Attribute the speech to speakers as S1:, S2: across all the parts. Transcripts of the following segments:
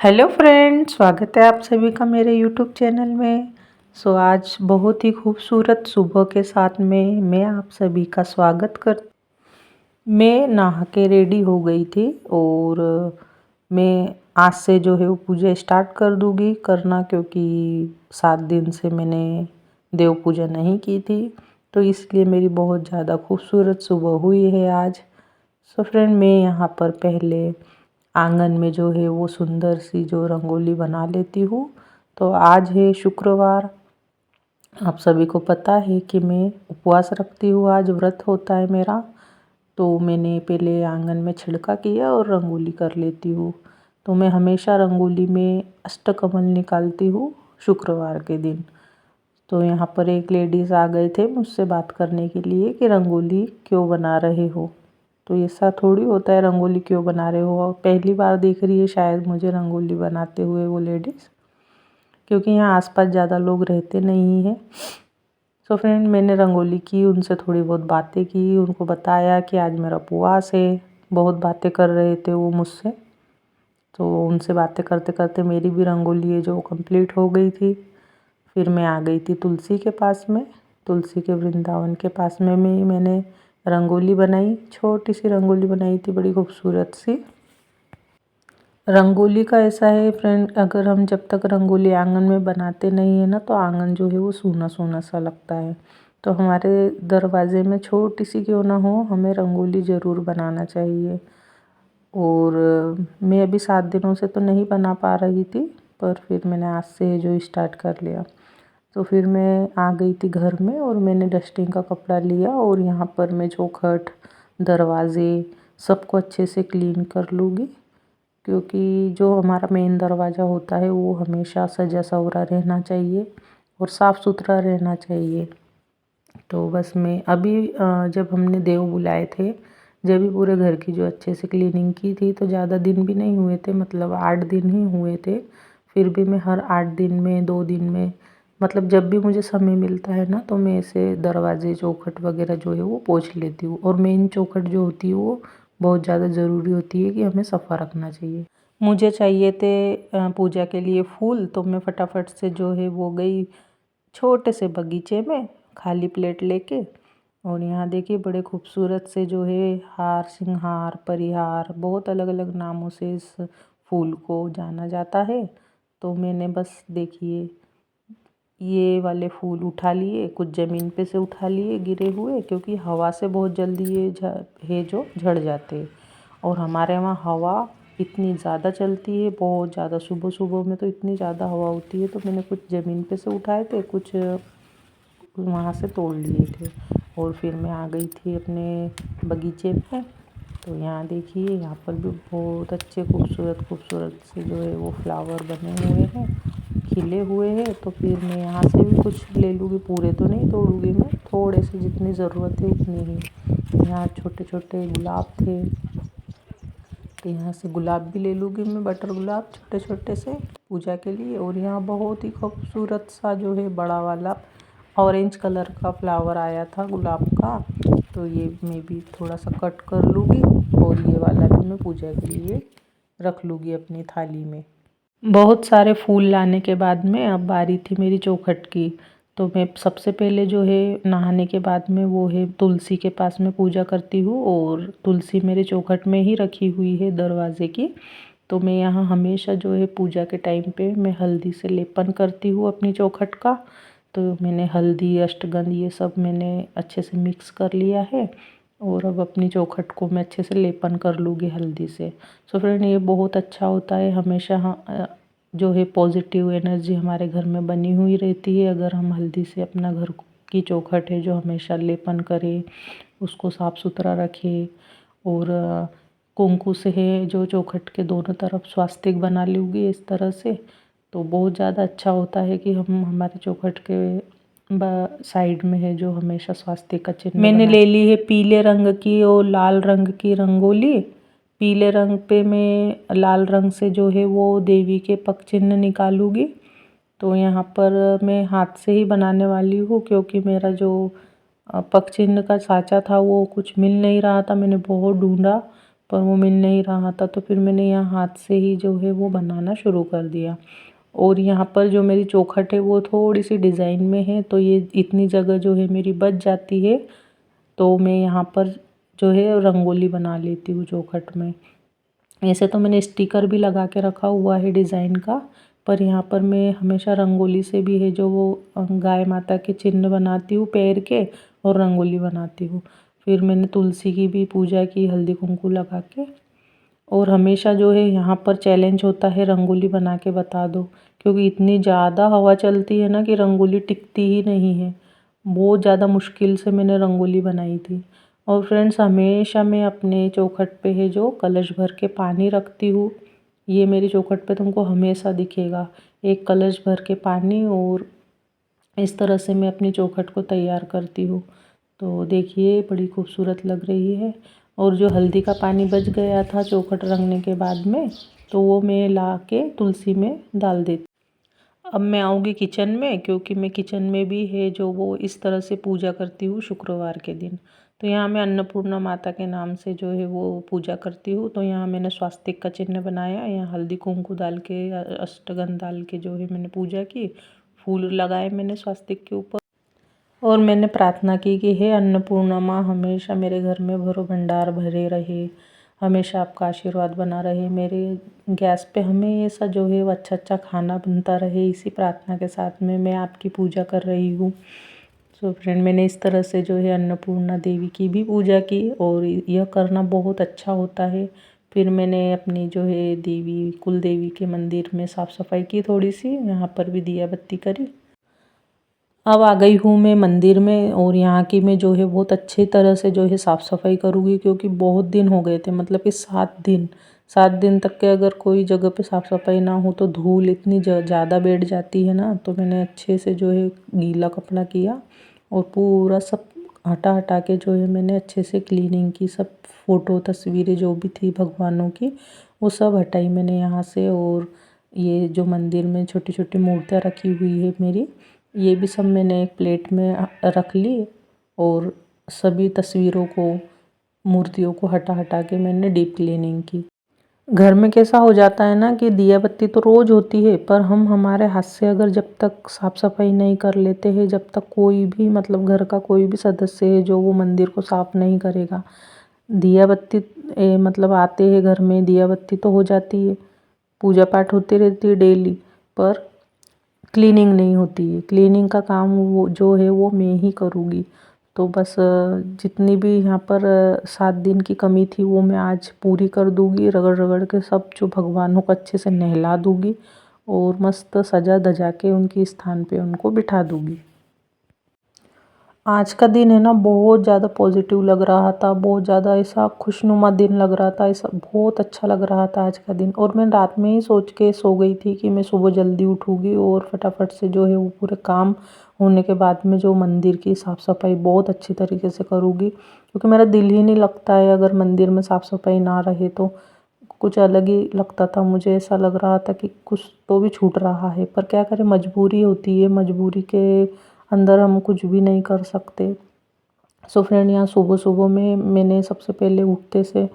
S1: Hello friend, स्वागत है आप सभी का मेरे यूट्यूब चैनल में। आज बहुत ही खूबसूरत सुबह के साथ में मैं आप सभी का स्वागत कर मैं नहा के रेडी हो गई थी और मैं आज से जो है वो पूजा स्टार्ट कर दूँगी करना, क्योंकि 7 दिन से मैंने देव पूजा नहीं की थी, तो इसलिए मेरी बहुत ज़्यादा खूबसूरत सुबह हुई है आज। फ्रेंड, मैं यहाँ पर पहले आंगन में जो है वो सुंदर सी जो रंगोली बना लेती हूँ। तो आज है शुक्रवार, आप सभी को पता है कि मैं उपवास रखती हूँ, आज व्रत होता है मेरा। तो मैंने पहले आंगन में छिड़का किया और रंगोली कर लेती हूँ। तो मैं हमेशा रंगोली में अष्टकमल निकालती हूँ शुक्रवार के दिन। तो यहाँ पर एक लेडीज़ आ गए थे मुझसे बात करने के लिए कि रंगोली क्यों बना रहे हो। तो ऐसा थोड़ी होता है रंगोली क्यों बना रहे हो, पहली बार देख रही है शायद मुझे रंगोली बनाते हुए वो लेडीज़, क्योंकि यहाँ आसपास ज़्यादा लोग रहते नहीं हैं। फ्रेंड, मैंने रंगोली की, उनसे थोड़ी बहुत बातें की, उनको बताया कि आज मेरा उपवास है। बहुत बातें कर रहे थे वो मुझसे, तो उनसे बातें करते करते मेरी भी रंगोली है जो कंप्लीट हो गई थी। फिर मैं आ गई थी तुलसी के पास में, तुलसी के वृंदावन के पास में मैंने रंगोली बनाई, छोटी सी रंगोली बनाई थी, बड़ी खूबसूरत सी। रंगोली का ऐसा है फ्रेंड, अगर हम जब तक रंगोली आंगन में बनाते नहीं है ना, तो आंगन जो है वो सूना सूना सा लगता है। तो हमारे दरवाजे में छोटी सी क्यों ना हो, हमें रंगोली ज़रूर बनाना चाहिए। और मैं अभी 7 दिनों से तो नहीं बना पा रही थी, पर फिर मैंने आज से जो स्टार्ट कर लिया। तो फिर मैं आ गई थी घर में और मैंने डस्टिंग का कपड़ा लिया और यहाँ पर मैं चौखट, दरवाजे सबको अच्छे से क्लीन कर लूँगी, क्योंकि जो हमारा मेन दरवाज़ा होता है वो हमेशा सजा सवरा रहना चाहिए और साफ़ सुथरा रहना चाहिए। तो बस मैं अभी जब हमने देव बुलाए थे, जब भी पूरे घर की जो अच्छे से क्लीनिंग की थी, तो ज़्यादा दिन भी नहीं हुए थे, मतलब 8 दिन ही हुए थे। फिर भी मैं हर 8 दिन में 2 दिन में, मतलब जब भी मुझे समय मिलता है ना, तो मैं ऐसे दरवाजे चौखट वगैरह जो है वो पोंछ लेती हूँ। और मेन चौखट जो होती है वो बहुत ज़्यादा ज़रूरी होती है कि हमें सफ़ा रखना चाहिए। मुझे चाहिए थे पूजा के लिए फूल, तो मैं फटाफट से जो है वो गई छोटे से बगीचे में खाली प्लेट लेके। और यहाँ देखिए बड़े खूबसूरत से जो है हार, सिंहार, परिहार, बहुत अलग अलग नामों से इस फूल को जाना जाता है। तो मैंने बस देखिए ये वाले फूल उठा लिए, कुछ ज़मीन पे से उठा लिए गिरे हुए, क्योंकि हवा से बहुत जल्दी ये जो झड़ जाते हैं। और हमारे वहाँ हवा इतनी ज़्यादा चलती है, बहुत ज़्यादा, सुबह सुबह में तो इतनी ज़्यादा हवा होती है। तो मैंने कुछ ज़मीन पे से उठाए थे, कुछ वहाँ से तोड़ लिए थे। और फिर मैं आ गई थी अपने बगीचे में। तो यहाँ देखिए, यहाँ पर भी बहुत अच्छे खूबसूरत खूबसूरत से जो है वो फ्लावर बने हुए हैं, खिले हुए हैं। तो फिर मैं यहाँ से भी कुछ ले लूँगी, पूरे तो नहीं तोड़ूँगी मैं, थोड़े से जितनी ज़रूरत है उतनी ही। यहाँ छोटे छोटे गुलाब थे, तो यहाँ से गुलाब भी ले लूँगी मैं, बटर गुलाब छोटे छोटे से पूजा के लिए। और यहाँ बहुत ही खूबसूरत सा जो है बड़ा वाला ऑरेंज कलर का फ्लावर आया था गुलाब का, तो ये मैं भी थोड़ा सा कट कर लूँगी और ये वाला भी मैं पूजा के लिए रख लूँगी अपनी थाली में। बहुत सारे फूल लाने के बाद में अब बारी थी मेरी चौखट की। तो मैं सबसे पहले जो है नहाने के बाद में वो है तुलसी के पास में पूजा करती हूँ, और तुलसी मेरे चौखट में ही रखी हुई है दरवाजे की। तो मैं यहाँ हमेशा जो है पूजा के टाइम पे मैं हल्दी से लेपन करती हूँ अपनी चौखट का। तो मैंने हल्दी, अष्टगंध, ये सब मैंने अच्छे से मिक्स कर लिया है, और अब अपनी चौखट को मैं अच्छे से लेपन कर लूँगी हल्दी से। फ्रेंड, ये बहुत अच्छा होता है, हमेशा जो है पॉजिटिव एनर्जी हमारे घर में बनी हुई रहती है अगर हम हल्दी से अपना घर की चौखट है जो हमेशा लेपन करें, उसको साफ़ सुथरा रखें। और कुंकू से है जो चौखट के दोनों तरफ स्वास्तिक बना लूँगी इस तरह से, तो बहुत ज़्यादा अच्छा होता है कि हम हमारे चौखट के साइड में है जो हमेशा स्वास्तिक का चिन्ह मैंने ले ली है पीले रंग की और लाल रंग की रंगोली। पीले रंग पे मैं लाल रंग से जो है वो देवी के पग चिन्ह निकालूंगी। तो यहाँ पर मैं हाथ से ही बनाने वाली हूँ, क्योंकि मेरा जो पग चिन्ह का साँचा था वो कुछ मिल नहीं रहा था, मैंने बहुत ढूंढा पर वो मिल नहीं रहा था, तो फिर मैंने यहाँ हाथ से ही जो है वो बनाना शुरू कर दिया। और यहाँ पर जो मेरी चौखट है वो थोड़ी सी डिज़ाइन में है, तो ये इतनी जगह जो है मेरी बच जाती है, तो मैं यहाँ पर जो है रंगोली बना लेती हूँ चौखट में। ऐसे तो मैंने स्टिकर भी लगा के रखा हुआ है डिज़ाइन का, पर यहाँ पर मैं हमेशा रंगोली से भी है जो वो गाय माता के चिन्ह बनाती हूँ पैर के, और रंगोली बनाती हूँ। फिर मैंने तुलसी की भी पूजा की हल्दी कुमकुम लगा के। और हमेशा जो है यहाँ पर चैलेंज होता है रंगोली बना के बता दो, क्योंकि इतनी ज़्यादा हवा चलती है ना कि रंगोली टिकती ही नहीं है। बहुत ज़्यादा मुश्किल से मैंने रंगोली बनाई थी। और फ्रेंड्स, हमेशा मैं अपने चौखट पे है जो कलश भर के पानी रखती हूँ। ये मेरी चौखट पे तुमको हमेशा दिखेगा, एक कलश भर के पानी। और इस तरह से मैं अपनी चौखट को तैयार करती हूँ। तो देखिए बड़ी खूबसूरत लग रही है। और जो हल्दी का पानी बच गया था चौखट रंगने के बाद में, तो वो मैं ला के तुलसी में डाल देती। अब मैं आऊँगी किचन में, क्योंकि मैं किचन में भी है जो वो इस तरह से पूजा करती हूँ शुक्रवार के दिन। तो यहाँ मैं अन्नपूर्णा माता के नाम से जो है वो पूजा करती हूँ। तो यहाँ मैंने स्वास्तिक का चिन्ह बनाया, यहाँ हल्दी कुमकुम डाल के अष्टगंध डाल के जो है मैंने पूजा की, फूल लगाए मैंने स्वास्तिक के ऊपर। और मैंने प्रार्थना की कि हे अन्नपूर्णा माँ, हमेशा मेरे घर में भरो भंडार भरे रहे, हमेशा आपका आशीर्वाद बना रहे, मेरे गैस पे हमेशा जो है वो अच्छा अच्छा खाना बनता रहे। इसी प्रार्थना के साथ में मैं आपकी पूजा कर रही हूँ। सो फ्रेंड, मैंने इस तरह से जो है अन्नपूर्णा देवी की भी पूजा की, और यह करना बहुत अच्छा होता है। फिर मैंने अपनी जो है देवी कुल देवी के मंदिर में साफ़ सफाई की, थोड़ी सी यहाँ पर भी दिया बत्ती करी। अब आ गई हूँ मैं मंदिर में, और यहाँ की मैं जो है बहुत अच्छी तरह से जो है साफ़ सफाई करूँगी, क्योंकि बहुत दिन हो गए थे, मतलब कि 7 दिन तक के अगर कोई जगह पे साफ़ सफाई ना हो तो धूल इतनी ज़्यादा बैठ जाती है ना। तो मैंने अच्छे से जो है गीला कपड़ा किया, और पूरा सब हटा हटा के जो है मैंने अच्छे से क्लीनिंग की। सब फ़ोटो तस्वीरें जो भी थी भगवानों की, वो सब हटाई मैंने यहाँ से। और ये जो मंदिर में छोटी छोटी मूर्तियाँ रखी हुई है मेरी, ये भी सब मैंने एक प्लेट में रख ली। और सभी तस्वीरों को, मूर्तियों को हटा हटा के मैंने डीप क्लीनिंग की। घर में कैसा हो जाता है ना कि दिया बत्ती तो रोज़ होती है, पर हम हमारे हाथ से अगर जब तक साफ़ सफाई नहीं कर लेते हैं, जब तक कोई भी मतलब घर का कोई भी सदस्य है जो वो मंदिर को साफ़ नहीं करेगा, दिया बत्ती मतलब आते हैं घर में, दिया बत्ती तो हो जाती है, पूजा पाठ होती रहती है डेली, पर क्लीनिंग नहीं होती है। क्लीनिंग का काम वो जो है वो मैं ही करूँगी। तो बस जितनी भी यहाँ पर 7 दिन की कमी थी वो मैं आज पूरी कर दूँगी। रगड़ रगड़ के सब जो भगवानों को अच्छे से नहला दूँगी, और मस्त सजा धजा के उनकी स्थान पे उनको बिठा दूँगी। आज का दिन है ना बहुत ज़्यादा पॉजिटिव लग रहा था, बहुत ज़्यादा ऐसा खुशनुमा दिन लग रहा था, ऐसा बहुत अच्छा लग रहा था आज का दिन। और मैं रात में ही सोच के सो गई थी कि मैं सुबह जल्दी उठूँगी और फटाफट से जो है वो पूरे काम होने के बाद में जो मंदिर की साफ़ सफाई बहुत अच्छी तरीके से करूँगी, क्योंकि मेरा दिल ही नहीं लगता है अगर मंदिर में साफ़ सफाई ना रहे तो। कुछ अलग ही लगता था मुझे, ऐसा लग रहा था कि कुछ तो भी छूट रहा है, पर क्या करें, मजबूरी होती है, मजबूरी के अंदर हम कुछ भी नहीं कर सकते। सो फ्रेंड, यहाँ सुबह सुबह में मैंने सबसे पहले उठते से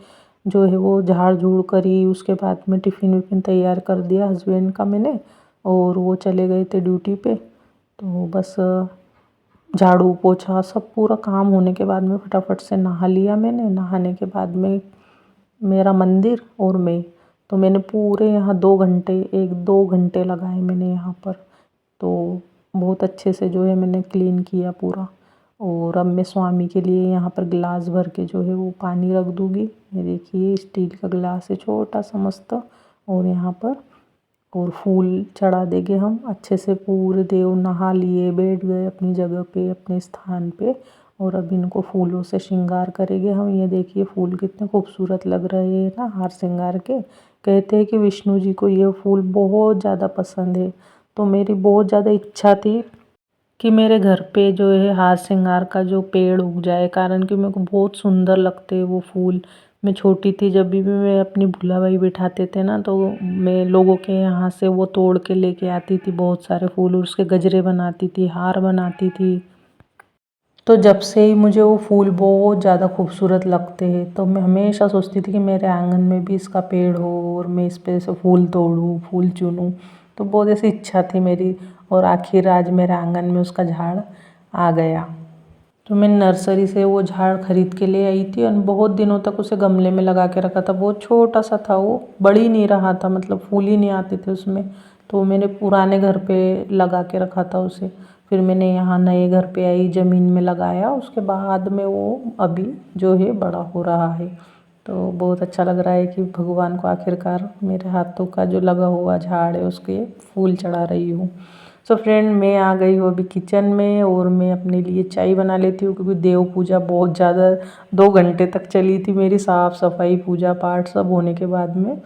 S1: जो है वो झाड़ झूड़ करी, उसके बाद में टिफ़िन विफ़िन तैयार कर दिया हस्बैंड का मैंने, और वो चले गए थे ड्यूटी पे। तो बस झाड़ू पोछा सब पूरा काम होने के बाद में फटाफट से नहा लिया मैंने। नहाने के बाद में मेरा मंदिर और मैं, तो मैंने पूरे यहाँ 2 घंटे, 1-2 घंटे लगाए मैंने यहाँ पर। तो बहुत अच्छे से जो है मैंने क्लीन किया पूरा। और अब मैं स्वामी के लिए यहाँ पर गिलास भर के जो है वो पानी रख दूँगी। ये देखिए स्टील का गिलास है छोटा सा मस्त, और यहाँ पर और फूल चढ़ा देंगे हम अच्छे से। पूरे देव नहा लिए, बैठ गए अपनी जगह पे, अपने स्थान पे, और अब इनको फूलों से श्रृंगार करेंगे हम। ये देखिए फूल कितने खूबसूरत लग रहे हैं ना हार श्रृंगार के। कहते हैं कि विष्णु जी को ये फूल बहुत ज़्यादा पसंद है, तो मेरी बहुत ज़्यादा इच्छा थी कि मेरे घर पे जो है हार श्रृंगार का जो पेड़ उग जाए, कारण कि मेरे को बहुत सुंदर लगते हैं वो फूल। मैं छोटी थी, जब भी मैं अपनी भुलाबाई बिठाते थे ना, तो मैं लोगों के यहाँ से वो तोड़ के लेके आती थी बहुत सारे फूल, और उसके गजरे बनाती थी, हार बनाती थी। तो जब से ही मुझे वो फूल बहुत ज़्यादा खूबसूरत लगते हैं, तो मैं हमेशा सोचती थी कि मेरे आंगन में भी इसका पेड़ हो और मैं इस पे से फूल तोड़ूँ, फूल चुनूँ। तो बहुत ऐसी इच्छा थी मेरी, और आखिर आज मेरे आंगन में उसका झाड़ आ गया। तो मैं नर्सरी से वो झाड़ खरीद के ले आई थी और बहुत दिनों तक उसे गमले में लगा के रखा था। बहुत छोटा सा था, वो बढ़ ही नहीं रहा था, मतलब फूल ही नहीं आते थे उसमें। तो मैंने पुराने घर पे लगा के रखा था उसे। फिर मैंने यहाँ नए घर पे आई, ज़मीन में लगाया, उसके बाद में वो अभी जो है बड़ा हो रहा है। तो बहुत अच्छा लग रहा है कि भगवान को आखिरकार मेरे हाथों का जो लगा हुआ झाड़ है उसके फूल चढ़ा रही हूँ। सो फ्रेंड, मैं आ गई हूँ अभी किचन में और मैं अपने लिए चाय बना लेती हूँ, क्योंकि देव पूजा बहुत ज़्यादा 2 घंटे तक चली थी मेरी। साफ़ सफाई, पूजा पाठ सब होने के बाद में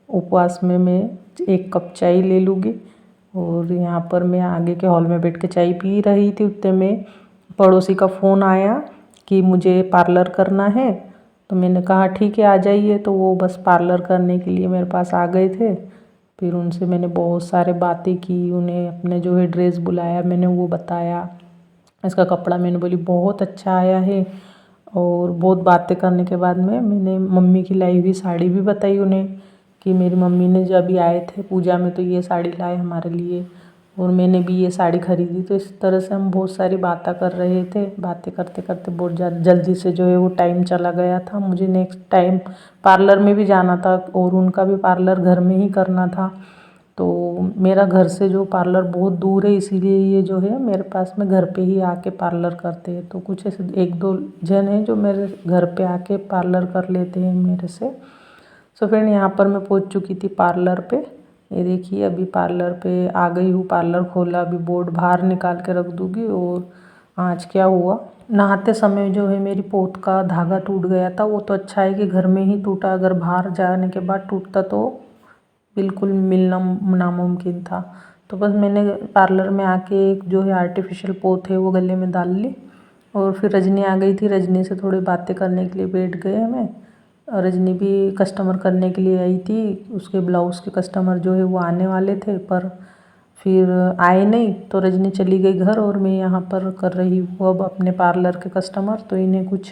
S1: उपवास में मैं 1 कप चाय ले लूँगी। और यहाँ पर मैं आगे के हॉल में बैठ के चाय पी रही थी, उतने में पड़ोसी का फ़ोन आया कि मुझे पार्लर करना है। तो मैंने कहा ठीक है, आ जाइए। तो वो बस पार्लर करने के लिए मेरे पास आ गए थे। फिर उनसे मैंने बहुत सारे बातें की, उन्हें अपने जो है ड्रेस बुलाया, मैंने वो बताया। इसका कपड़ा मैंने बोली बहुत अच्छा आया है। और बहुत बातें करने के बाद में मैंने मम्मी की लाई हुई साड़ी भी बताई उन्हें, कि मेरी मम्मी ने जब भी आए थे पूजा में तो ये साड़ी लाए हमारे लिए, और मैंने भी ये साड़ी खरीदी। तो इस तरह से हम बहुत सारी बातें कर रहे थे। बातें करते करते बहुत जल्दी से जो है वो टाइम चला गया था। मुझे नेक्स्ट टाइम पार्लर में भी जाना था और उनका भी पार्लर घर में ही करना था। तो मेरा घर से जो पार्लर बहुत दूर है, इसीलिए ये जो है मेरे पास में घर पे ही आके पार्लर करते हैं। तो कुछ ऐसे 1-2 जन हैं जो मेरे घर पे आके पार्लर कर लेते हैं मेरे से। सो फ्रेंड, यहाँ पर मैं पहुँच चुकी थी पार्लर पे। ये देखिए, अभी पार्लर पे आ गई हूँ। पार्लर खोला, अभी बोर्ड बाहर निकाल के रख दूँगी। और आज क्या हुआ, नहाते समय जो है मेरी पोत का धागा टूट गया था। वो तो अच्छा है कि घर में ही टूटा, अगर बाहर जाने के बाद टूटता तो बिल्कुल मिलना नामुमकिन था। तो बस मैंने पार्लर में आके एक जो है आर्टिफिशियल पोत है वो गले में डाल ली। और फिर रजनी आ गई थी, रजनी से थोड़ी बातें करने के लिए बैठ गए हमें। और रजनी भी कस्टमर करने के लिए आई थी। उसके ब्लाउज़ के कस्टमर जो है वो आने वाले थे, पर फिर आए नहीं। तो रजनी चली गई घर और मैं यहाँ पर कर रही हूँ अब अपने पार्लर के कस्टमर। तो इन्हें कुछ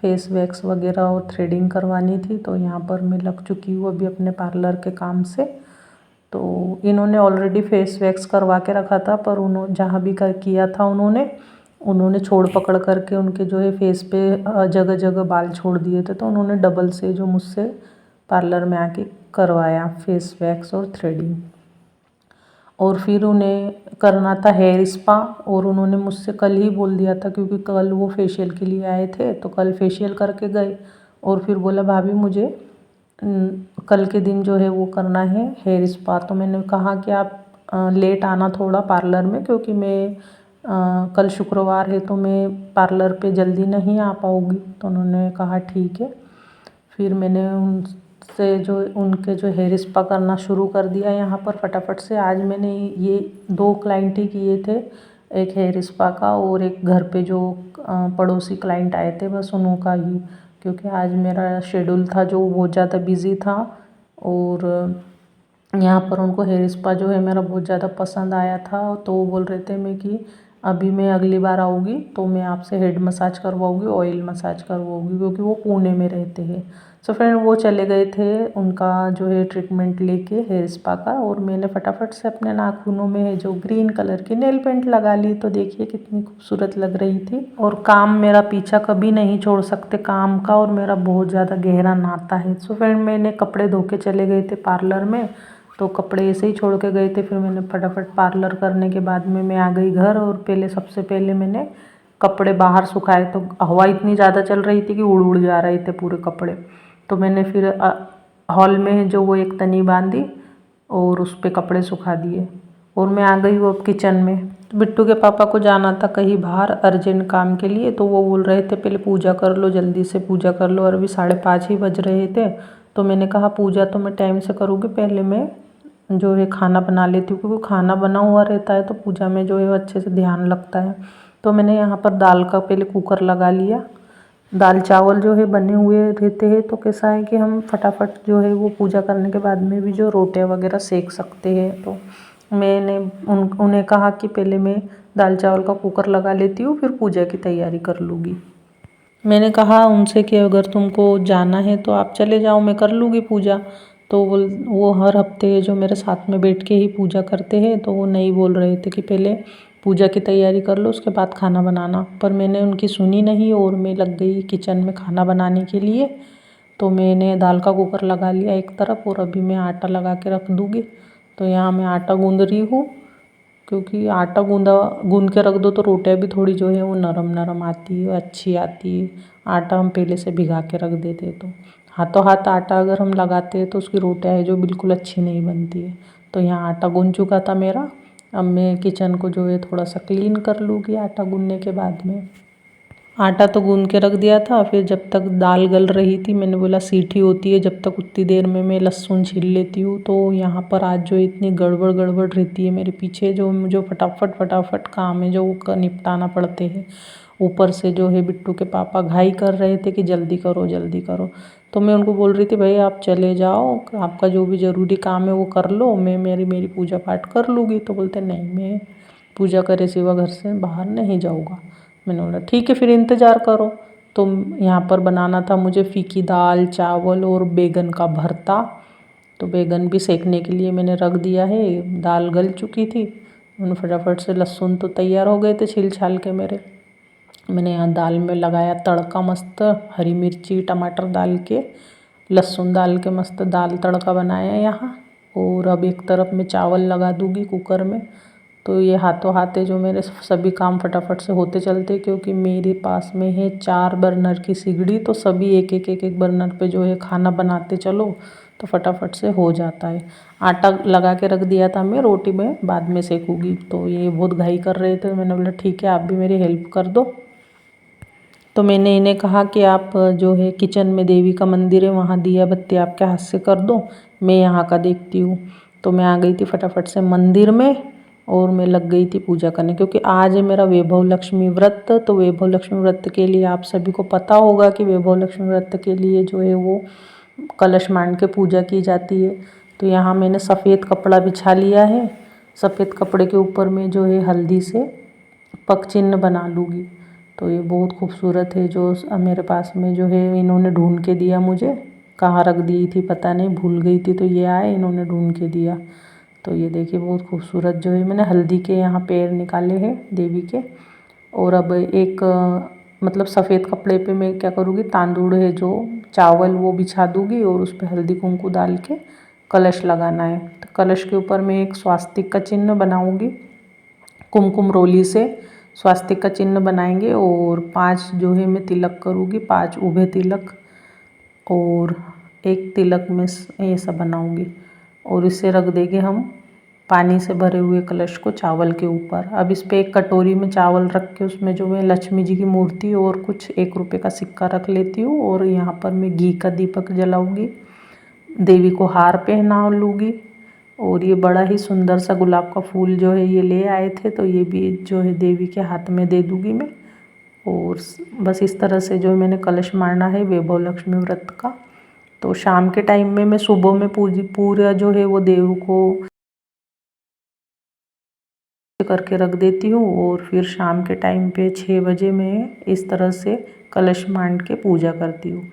S1: फेस वैक्स वगैरह और थ्रेडिंग करवानी थी। तो यहाँ पर मैं लग चुकी हूँ अभी अपने पार्लर के काम से। तो इन्होंने ऑलरेडी फेस वैक्स करवा के रखा था, पर उन्होंने जहाँ भी किया था उन्होंने छोड़ पकड़ करके उनके जो है फेस पे जगह जगह बाल छोड़ दिए थे। तो उन्होंने डबल से जो मुझसे पार्लर में आके करवाया फेस वैक्स और थ्रेडिंग। और फिर उन्हें करना था हेयर स्पा, और उन्होंने मुझसे कल ही बोल दिया था, क्योंकि कल वो फेशियल के लिए आए थे। तो कल फेशियल करके गए और फिर बोला भाभी मुझे कल के दिन जो है वो करना है हेयर स्पा। तो मैंने कहा कि आप लेट आना थोड़ा पार्लर में, क्योंकि मैं कल शुक्रवार है तो मैं पार्लर पे जल्दी नहीं आ पाऊँगी। तो उन्होंने कहा ठीक है। फिर मैंने उनसे जो उनके जो हेयर स्पा करना शुरू कर दिया यहाँ पर फटाफट से। आज मैंने ये 2 क्लाइंट ही किए थे, एक हेयर स्पा का और एक घर पे जो पड़ोसी क्लाइंट आए थे बस उन्हों का ही, क्योंकि आज मेरा शेड्यूल था जो बहुत ज़्यादा बिज़ी था। और यहाँ पर उनको हेयर स्पा जो है मेरा बहुत ज़्यादा पसंद आया था। तो वो बोल रहे थे मैं कि अभी मैं अगली बार आऊँगी तो मैं आपसे हेड मसाज करवाऊँगी, ऑयल मसाज करवाऊँगी, क्योंकि वो पुणे में रहते हैं। सो फ्रेंड, वो चले गए थे उनका जो है ट्रीटमेंट लेके हेयर स्पा का, और मैंने फटाफट से अपने नाखूनों में जो ग्रीन कलर की नेल पेंट लगा ली। तो देखिए कितनी खूबसूरत लग रही थी। और काम मेरा पीछा कभी नहीं छोड़ सकते, काम का और मेरा बहुत ज़्यादा गहरा नाता है। सो फ्रेंड, मैंने कपड़े धो के चले गए थे पार्लर में, तो कपड़े ऐसे ही छोड़ के गए थे। फिर मैंने फटाफट पार्लर करने के बाद में मैं आ गई घर, और सबसे पहले मैंने कपड़े बाहर सुखाए। तो हवा इतनी ज़्यादा चल रही थी कि उड़ उड़ जा रहे थे पूरे कपड़े। तो मैंने फिर हॉल में जो वो एक तनी बांधी और उस पर कपड़े सुखा दिए। और मैं आ गई हूँ अब किचन में। तो बिट्टू के पापा को जाना था कहीं बाहर अर्जेंट काम के लिए, तो वो बोल रहे थे पहले पूजा कर लो, जल्दी से पूजा कर लो। और अभी 5:30 ही बज रहे थे। तो मैंने कहा पूजा तो मैं टाइम से करूँगी, पहले मैं जो है खाना बना लेती हूँ, क्योंकि खाना बना हुआ रहता है तो पूजा में जो है अच्छे से ध्यान लगता है। तो मैंने यहाँ पर दाल का पहले कुकर लगा लिया। दाल चावल जो है बने हुए रहते हैं, तो कैसा है कि हम फटाफट जो है वो पूजा करने के बाद में भी जो रोटियां वगैरह सेक सकते हैं। तो मैंने उन्हें कहा कि पहले मैं दाल चावल का कुकर लगा लेती हूँ, फिर पूजा की तैयारी कर लूँगी। मैंने कहा उनसे कि अगर तुमको जाना है तो आप चले जाओ, मैं कर लूँगी पूजा। तो वो हर हफ्ते जो मेरे साथ में बैठ के ही पूजा करते हैं, तो वो नहीं बोल रहे थे कि पहले पूजा की तैयारी कर लो उसके बाद खाना बनाना। पर मैंने उनकी सुनी नहीं और मैं लग गई किचन में खाना बनाने के लिए। तो मैंने दाल का कुकर लगा लिया एक तरफ और अभी मैं आटा लगा के रख दूँगी। तो यहाँ मैं आटा गूँध रही हूँ, क्योंकि आटा गूँध के रख दो तो रोटियाँ भी थोड़ी जो है वो नरम नरम आती है, अच्छी आती है। आटा हम पहले से भिगा के रख देते तो हाथों हाथ आटा अगर हम लगाते हैं तो उसकी रोटियाँ है जो बिल्कुल अच्छी नहीं बनती है। तो यहाँ आटा गूँध चुका था मेरा। अब मैं किचन को जो है थोड़ा सा क्लीन कर लूँगी आटा गूँधने के बाद में। आटा तो गूँध के रख दिया था, फिर जब तक दाल गल रही थी मैंने बोला सीटी होती है जब तक उतनी देर में मैं लहसुन छील लेती हूँ। तो यहाँ पर आज जो इतनी गड़बड़ रहती है मेरे पीछे, जो मुझे फटाफट काम है जो वो निपटाना पड़ते हैं। ऊपर से जो है बिट्टू के पापा घाई कर रहे थे कि जल्दी करो जल्दी करो। तो मैं उनको बोल रही थी भाई आप चले जाओ, आपका जो भी ज़रूरी काम है वो कर लो, मैं मेरी पूजा पाठ कर लूँगी। तो बोलते नहीं, मैं पूजा करे सिवा घर से बाहर नहीं जाऊँगा। मैंने बोला ठीक है फिर इंतज़ार करो। तो यहाँ पर बनाना था मुझे फीकी दाल चावल और बैगन का भरता। तो बैगन भी सेकने के लिए मैंने रख दिया है, दाल गल चुकी थी। मैंने फटाफट से लहसुन तो तैयार हो गए थे छील छाल के मेरे। मैंने यहाँ दाल में लगाया तड़का मस्त, हरी मिर्ची टमाटर डाल के लहसुन डाल के मस्त दाल तड़का बनाया यहाँ। और अब एक तरफ मैं चावल लगा दूँगी कुकर में। तो ये हाथों हाथे जो मेरे सभी काम फटाफट से होते चलते, क्योंकि मेरे पास में है 4 बर्नर की सिगड़ी। तो सभी एक बर्नर पे जो है खाना बनाते चलो तो फटाफट से हो जाता है। आटा लगा के रख दिया था मैं, रोटी में बाद में सेकूँगी। तो ये बहुत घाई कर रहे थे, मैंने बोला ठीक है आप भी मेरी हेल्प कर दो। तो मैंने इन्हें कहा कि आप जो है किचन में देवी का मंदिर है वहाँ दिया बत्ती आपके हाथ से कर दो, मैं यहाँ का देखती हूँ। तो मैं आ गई थी फटाफट से मंदिर में और मैं लग गई थी पूजा करने, क्योंकि आज है मेरा वैभव लक्ष्मी व्रत। तो वैभव लक्ष्मी व्रत के लिए आप सभी को पता होगा कि वैभव लक्ष्मी व्रत के लिए जो है वो कलश मांड के पूजा की जाती है। तो यहाँ मैंने सफ़ेद कपड़ा बिछा लिया है, सफ़ेद कपड़े के ऊपर में जो है हल्दी से पग चिन्ह बना लूँगी। तो ये बहुत खूबसूरत है, जो मेरे पास में जो है इन्होंने ढूंढ के दिया मुझे, कहाँ रख दी थी पता नहीं, भूल गई थी। तो ये आए इन्होंने ढूंढ के दिया। तो ये देखिए बहुत खूबसूरत जो है मैंने हल्दी के यहाँ पैर निकाले हैं देवी के। और अब एक मतलब सफ़ेद कपड़े पे मैं क्या करूँगी, तांदूड़ है जो चावल वो बिछा दूँगी और उस पर हल्दी कुंकू डाल के कलश लगाना है। तो कलश के ऊपर मैं एक स्वास्तिक का चिन्ह बनाऊँगी, कुमकुम रोली से स्वास्तिक का चिन्ह बनाएंगे। और 5 जो है मैं तिलक करूँगी, 5 उभे तिलक और एक तिलक में ये सब बनाऊँगी। और इसे रख देंगे हम पानी से भरे हुए कलश को चावल के ऊपर। अब इस पे एक कटोरी में चावल रख के उसमें जो मैं लक्ष्मी जी की मूर्ति और कुछ 1 रुपये का सिक्का रख लेती हूँ। और यहाँ पर मैं घी का दीपक जलाऊँगी, देवी को हार पहना लूँगी। और ये बड़ा ही सुंदर सा गुलाब का फूल जो है ये ले आए थे, तो ये भी जो है देवी के हाथ में दे दूँगी मैं। और बस इस तरह से जो मैंने कलश मारना है वैभव लक्ष्मी व्रत का। तो शाम के टाइम में मैं सुबह में पूरा जो है वो देव को करके रख देती हूँ। और फिर शाम के टाइम पे 6 बजे मैं इस तरह से कलश मांड के पूजा करती हूँ।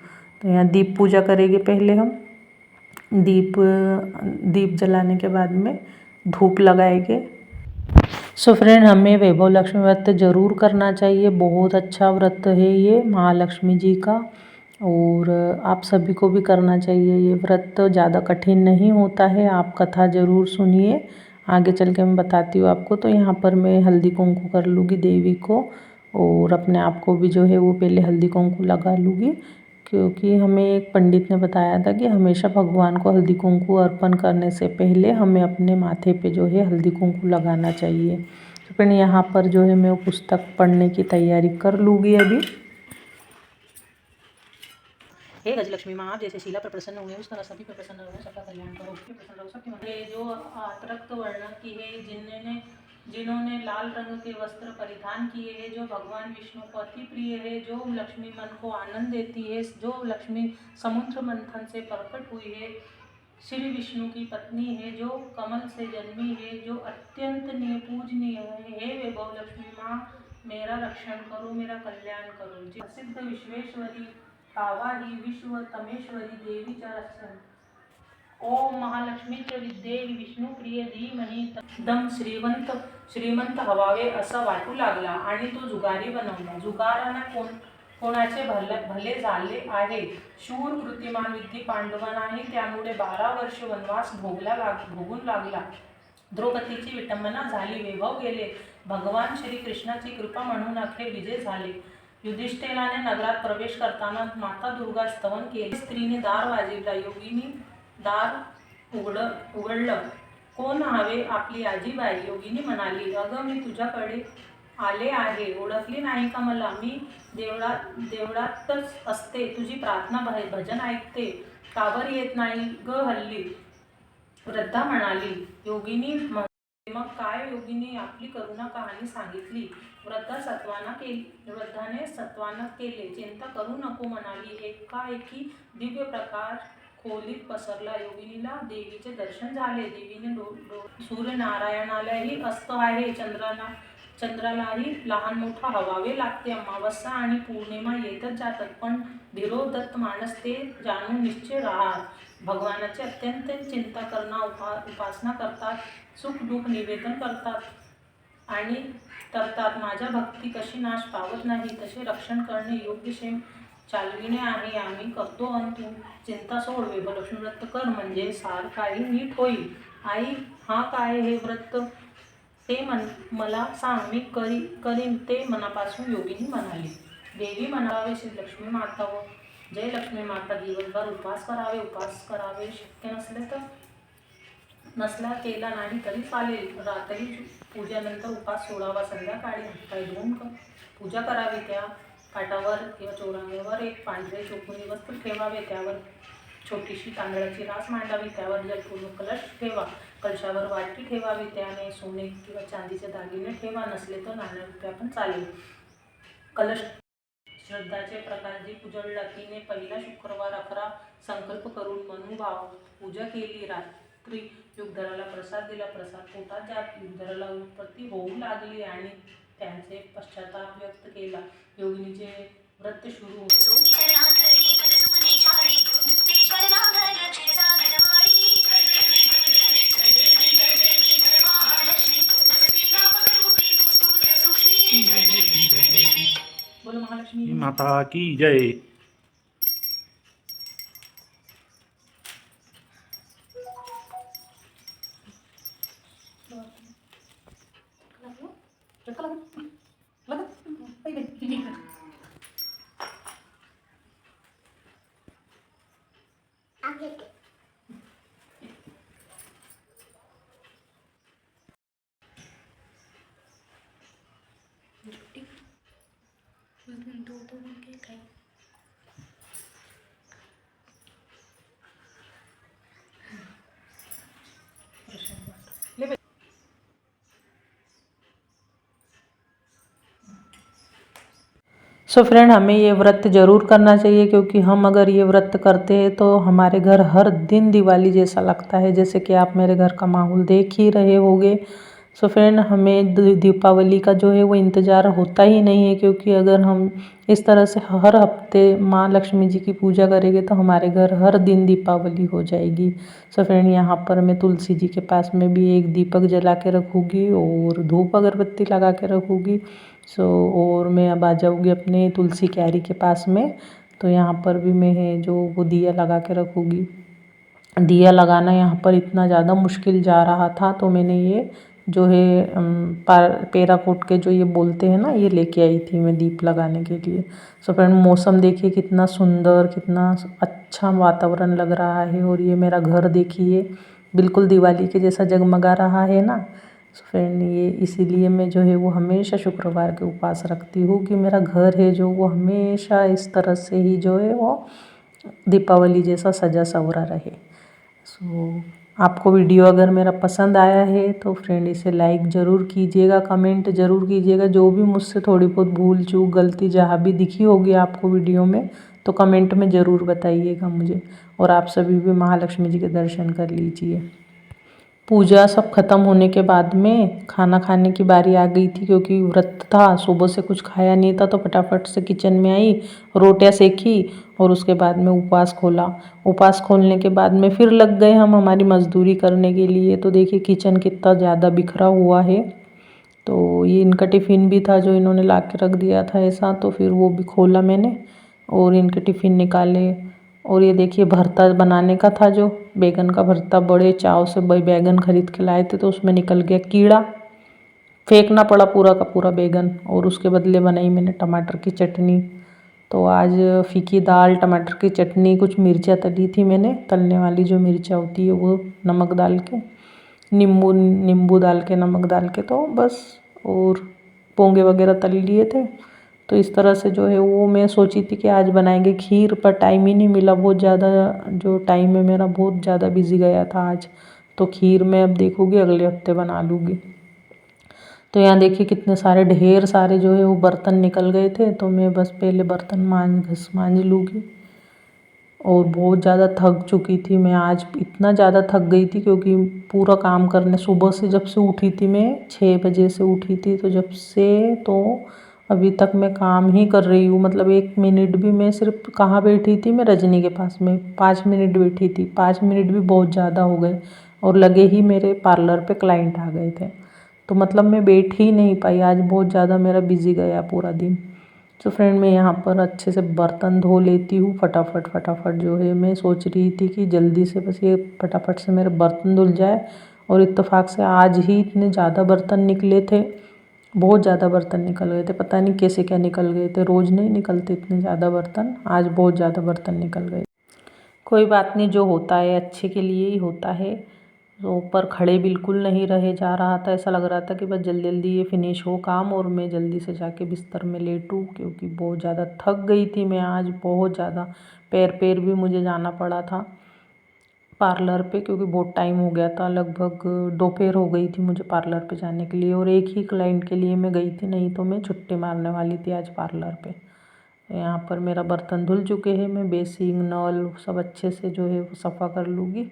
S1: तो यहाँ दीप पूजा करेंगे पहले हम, दीप जलाने के बाद में धूप लगाएंगे। सो फ्रेंड हमें वैभव लक्ष्मी व्रत ज़रूर करना चाहिए, बहुत अच्छा व्रत है ये महालक्ष्मी जी का। और आप सभी को भी करना चाहिए ये व्रत, ज़्यादा कठिन नहीं होता है। आप कथा ज़रूर सुनिए, आगे चल के मैं बताती हूँ आपको। तो यहाँ पर मैं हल्दी कुंकू कर लूँगी देवी को और अपने आप को भी जो है वो पहले हल्दी कुंकू लगा लूँगी, क्योंकि हमें एक पंडित ने बताया था कि हमेशा भगवान को हल्दी कुंकू अर्पण करने से पहले हमें अपने माथे पे जो है हल्दी कुंकू लगाना चाहिए। तो फिर यहाँ पर जो है मैं वो पुस्तक पढ़ने की तैयारी कर लूँगी अभी। हे गजलक्ष्मी माँ, आप जैसे शीला पर प्रसन्न हुए उस तरह सभी पर प्रसन्न रहो, सबका कल्याण करो, प्रसन्न रहो सबके मन। जो अतिरक्त वर्णन की है, जिन्होंने लाल रंग के वस्त्र परिधान किए हैं, जो भगवान विष्णु को अति प्रिय है, जो लक्ष्मी मन को आनंद देती है, जो लक्ष्मी समुद्र मंथन से प्रकट हुई है, श्री विष्णु की पत्नी है, जो कमल से जन्मी है, जो अत्यंत पूजनीय है। हे वैभव लक्ष्मी माँ, मेरा रक्षण करो, मेरा कल्याण करो। प्रसिद्ध विश्वेश्वरी पावा ही विश्व तमेश्वरी देवीच्या रक्षण। ओम महालक्ष्मी च विद्ये विष्णू प्रिय धीमहि दम श्रीमंत हवावे असं वाटू लागला आणि तो जुगारी बनवला। जुगाराने कोणाचे भले झाले आहे। शूर कृतिमान विद्धी पांडवांनाही त्यामुळे 12 वर्ष वनवास भोगून लागला। द्रौपदीची विटंबना झाली, वैभव गेले। भगवान श्री कृष्णाची कृपा म्हणून अखेर विजय झाले। युधिष्ठिराने नगरात प्रवेश करताना माता दुर्गा स्तवन केले। स्त्रीने दार वाजविला, योगिनी दार उघडलं। कोण हवे? आपली आजीबाई। योगिनी म्हणाली, अगं मी तुझ्याकडे आले आहे, ओळखली नाही का मला? मी देवळातच असते, तुझी प्रार्थना भजन ऐकते, का बरं येत नाही ग हल्ली? वृद्धा म्हणाली। योगिनी मग काय? योगिनी आपली करुणा कहाणी सांगितली। वृद्धाने सत्वाना केले। चिंता करू नको म्हणाली। एकाएकी दिव्य प्रकाश खोलीत पसरला। योगिनीला देवीचे दर्शन झाले। देवीने सूर्यनारायणालाही अस्त आहे, चंद्रालाही लहान मोठा हवावे लागते। अमावस्या आणि पौर्णिमा येतच जातात, पण धीरोदत्त माणस ते जाणून निश्चय राहतात। भगवानाची अत्यंत चिंता करतात, उपासना करतात, सुख दुःख निवेदन करतात आणि तरतात। माझ्या भक्ती कशी नाश पावत नाही, तसे रक्षण करणे योग्य क्षेम चालविणे आहे, आम्ही करतो। अन तू चिंता सोड, वैभवलक्ष्मी व्रत कर, म्हणजे सार काही नीट होईल। आई, हा काय हे व्रत? ते मला सांग, मी करीन ते मनापासून, योगिनी म्हणाली। देवी म्हणावे, श्री लक्ष्मी माता व जय लक्ष्मी माता, दिवसभर उपवास करावे, शक्य नसला केला नाही तरी चालेल। रात्री पूजेनंतर उपवास सोडावा। संध्याकाळी हातपाय धुवून पूजा करावी। त्या पाटावर किंवा चौरंगावर एक पांढरे चौकोनी वस्त्र ठेवावे, त्यावर छोटीशी तांदळाची रास मांडावी, त्यावर जलपूर्ण कलश ठेवा। कलशावर वाटी ठेवावी, त्याने सोने किंवा चांदीचे दागिने ठेवा, नसले तर नाण्या रुपया पण चालेल। कलश श्रद्धाचे प्रकाश उजळला। तिने पहिला शुक्रवार 11 संकल्प करून मनोभाव पूजा केली। रात्री युगधराला प्रसाद दिला। प्रसाद पोटात जात युगधराला उत्पत्ती होऊ लागली आणि त्यांचे पश्चाताप व्यक्त केला। योगिनीचे व्रत सुरू बोलो महालक्ष्मी
S2: माता की जय।
S1: सो फ्रेंड, हमें ये व्रत ज़रूर करना चाहिए, क्योंकि हम अगर ये व्रत करते हैं तो हमारे घर हर दिन दिवाली जैसा लगता है, जैसे कि आप मेरे घर का माहौल देख ही रहे होंगे। सो फ्रेंड, हमें दीपावली का जो है वो इंतज़ार होता ही नहीं है, क्योंकि अगर हम इस तरह से हर हफ्ते माँ लक्ष्मी जी की पूजा करेंगे तो हमारे घर हर दिन दीपावली हो जाएगी। सो फ्रेंड, यहाँ पर मैं तुलसी जी के पास में भी एक दीपक जला के रखूँगी और धूप अगरबत्ती लगा के रखूँगी। और मैं अब आ जाऊँगी अपने तुलसी क्यारी के पास में, तो यहाँ पर भी मैं है जो वो दिया लगा के रखूँगी। दिया लगाना यहाँ पर इतना ज़्यादा मुश्किल जा रहा था, तो मैंने ये जो है पेराकोट के जो ये बोलते हैं ना, ये लेके आई थी मैं दीप लगाने के लिए। सो फ्रेंड, मौसम देखिए कितना सुंदर, कितना अच्छा वातावरण लग रहा है। और ये मेरा घर देखिए बिल्कुल दिवाली के जैसा जगमगा रहा है ना। सो फ्रेंड, ये इसीलिए मैं जो है वो हमेशा शुक्रवार के उपवास रखती हूँ कि मेरा घर है जो वो हमेशा इस तरह से ही जो है वो दीपावली जैसा सजा सवरा रहे। सो आपको वीडियो अगर मेरा पसंद आया है तो फ्रेंड इसे लाइक ज़रूर कीजिएगा, कमेंट ज़रूर कीजिएगा। जो भी मुझसे थोड़ी बहुत भूल चूक गलती जहाँ भी दिखी होगी आपको वीडियो में, तो कमेंट में ज़रूर बताइएगा मुझे। और आप सभी भी महालक्ष्मी जी के दर्शन कर लीजिए। पूजा सब खत्म होने के बाद में खाना खाने की बारी आ गई थी, क्योंकि व्रत था, सुबह से कुछ खाया नहीं था, तो फटाफट से किचन में आई, रोटियां सेकी और उसके बाद में उपवास खोला। उपवास खोलने के बाद में फिर लग गए हम हमारी मजदूरी करने के लिए। तो देखिए किचन कितना ज़्यादा बिखरा हुआ है। तो ये इनका टिफ़िन भी था जो इन्होंने ला के रख दिया था ऐसा, तो फिर वो भी खोला मैंने और इनके टिफ़िन निकाले। और ये देखिए भरता बनाने का था, जो बैगन का भरता, बड़े चाव से बैगन खरीद के लाए थे, तो उसमें निकल गया कीड़ा, फेंकना पड़ा पूरा का पूरा बैगन। और उसके बदले बनाई मैंने टमाटर की चटनी। तो आज फीकी दाल, टमाटर की चटनी, कुछ मिर्चा तली थी मैंने, तलने वाली जो मिर्चा होती है वो, नमक डाल के, नींबू नींबू डाल के, नमक डाल के, तो बस। और पोंगे वगैरह तल लिए थे। तो इस तरह से जो है वो मैं सोची थी कि आज बनाएंगे खीर, पर टाइम ही नहीं मिला। बहुत ज़्यादा जो टाइम है मेरा बहुत ज़्यादा बिजी गया था आज। तो खीर मैं अब देखूँगी अगले हफ्ते बना लूँगी। तो यहाँ देखिए कितने सारे ढेर सारे जो है वो बर्तन निकल गए थे, तो मैं बस पहले बर्तन मांज लूँगी। और बहुत ज़्यादा थक चुकी थी मैं आज, इतना ज़्यादा थक गई थी क्योंकि पूरा काम करने, सुबह से जब से उठी थी मैं 6 बजे से उठी थी, तो जब से तो अभी तक मैं काम ही कर रही हूँ। मतलब 1 मिनट भी मैं सिर्फ कहाँ बैठी थी, मैं रजनी के पास में 5 मिनट बैठी थी। 5 मिनट भी बहुत ज़्यादा हो गए और लगे ही मेरे पार्लर पे क्लाइंट आ गए थे। तो मतलब मैं बैठ ही नहीं पाई आज, बहुत ज़्यादा मेरा बिजी गया पूरा दिन। तो फ्रेंड मैं यहाँ पर अच्छे से बर्तन धो लेती हूँ फटाफट जो है। मैं सोच रही थी कि जल्दी से बस ये फटाफट से मेरे बर्तन धुल जाए, और इत्तेफाक से आज ही इतने ज़्यादा बर्तन निकले थे, बहुत ज़्यादा बर्तन निकल गए थे। पता नहीं कैसे क्या निकल गए थे, रोज़ नहीं निकलते इतने ज़्यादा बर्तन, आज बहुत ज़्यादा बर्तन निकल गए। कोई बात नहीं, जो होता है अच्छे के लिए ही होता है। तो ऊपर खड़े बिल्कुल नहीं रहे जा रहा था, ऐसा लग रहा था कि बस जल्दी जल्दी ये फिनिश हो काम और मैं जल्दी से जाके बिस्तर में लेटूँ, क्योंकि बहुत ज़्यादा थक गई थी मैं आज, बहुत ज़्यादा। पैर भी मुझे जाना पड़ा था पार्लर पे, क्योंकि बहुत टाइम हो गया था, लगभग दोपहर हो गई थी मुझे पार्लर पे जाने के लिए। और एक ही क्लाइंट के लिए मैं गई थी, नहीं तो मैं छुट्टी मारने वाली थी आज पार्लर पे। यहाँ पर मेरा बर्तन धुल चुके हैं, मैं बेसिंग नल सब अच्छे से जो है वो सफ़ा कर लूँगी।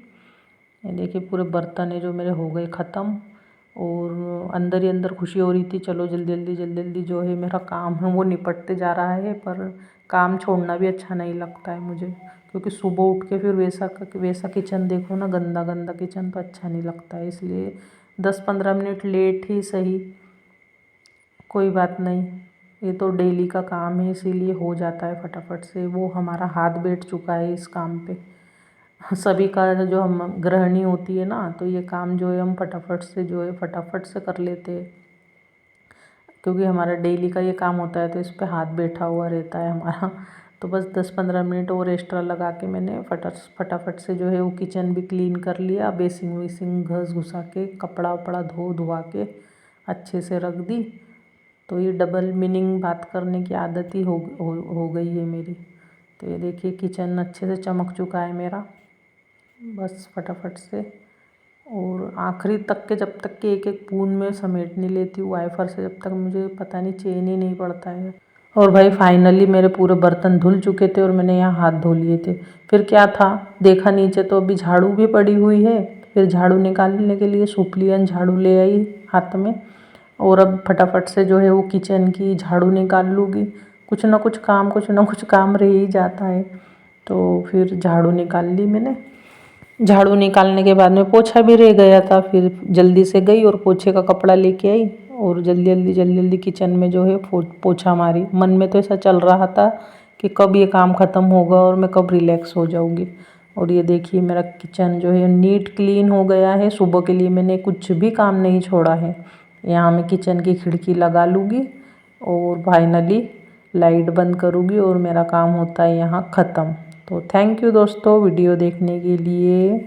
S1: ये देखिए पूरे बर्तन है जो मेरे हो गए ख़त्म। और अंदर ही अंदर खुशी हो रही थी, चलो जल्दी जल्दी जो है मेरा काम है वो निपटते जा रहा है। पर काम छोड़ना भी अच्छा नहीं लगता है मुझे, क्योंकि सुबह उठ के फिर वैसा किचन देखो ना, गंदा गंदा किचन, तो अच्छा नहीं लगता है। इसलिए 10-15 मिनट लेट ही सही, कोई बात नहीं, ये तो डेली का काम है, इसीलिए हो जाता है फटाफट से। वो हमारा हाथ बैठ चुका है इस काम पे, सभी का जो हम गृहिणी होती है ना, तो ये काम जो है हम फटाफट से जो है फटाफट से कर लेते हैं, क्योंकि हमारा डेली का ये काम होता है, तो इस पे हाथ बैठा हुआ रहता है हमारा। तो बस 10-15 मिनट और एक्स्ट्रा लगा के मैंने फटाफट से जो है वो किचन भी क्लीन कर लिया, बेसिंग वेसिंग घस घुसा के, कपड़ा वपड़ा धुआ के अच्छे से रख दी। तो ये डबल मीनिंग बात करने की आदत ही हो गई है मेरी। तो ये देखिए किचन अच्छे से चमक चुका है मेरा, बस फटाफट से। और आखिरी तक के, जब तक कि एक एक बूंद में समेट नहीं लेती हूँ वाइफर से, जब तक मुझे पता नहीं चैन ही नहीं पड़ता है। और भाई फाइनली मेरे पूरे बर्तन धुल चुके थे और मैंने यहाँ हाथ धो लिए थे। फिर क्या था, देखा नीचे तो अभी झाड़ू भी पड़ी हुई है, फिर झाड़ू निकालने के लिए सुपलियन झाड़ू ले आई हाथ में। और अब फटाफट से जो है वो किचन की झाड़ू निकाल लूँगी। कुछ ना कुछ काम रह ही जाता है। तो फिर झाड़ू निकाल ली मैंने। झाड़ू निकालने के बाद में पोछा भी रह गया था, फिर जल्दी से गई और पोछे का कपड़ा लेके आई और जल्दी जल्दी किचन में जो है पोछा मारी। मन में तो ऐसा चल रहा था कि कब ये काम ख़त्म होगा और मैं कब रिलैक्स हो जाऊँगी। और ये देखिए मेरा किचन जो है नीट क्लीन हो गया है। सुबह के लिए मैंने कुछ भी काम नहीं छोड़ा है। यहाँ मैं किचन की खिड़की लगा लूँगी और फाइनली लाइट बंद करूँगी और मेरा काम होता है यहाँ ख़त्म। तो थैंक यू दोस्तों वीडियो देखने के लिए।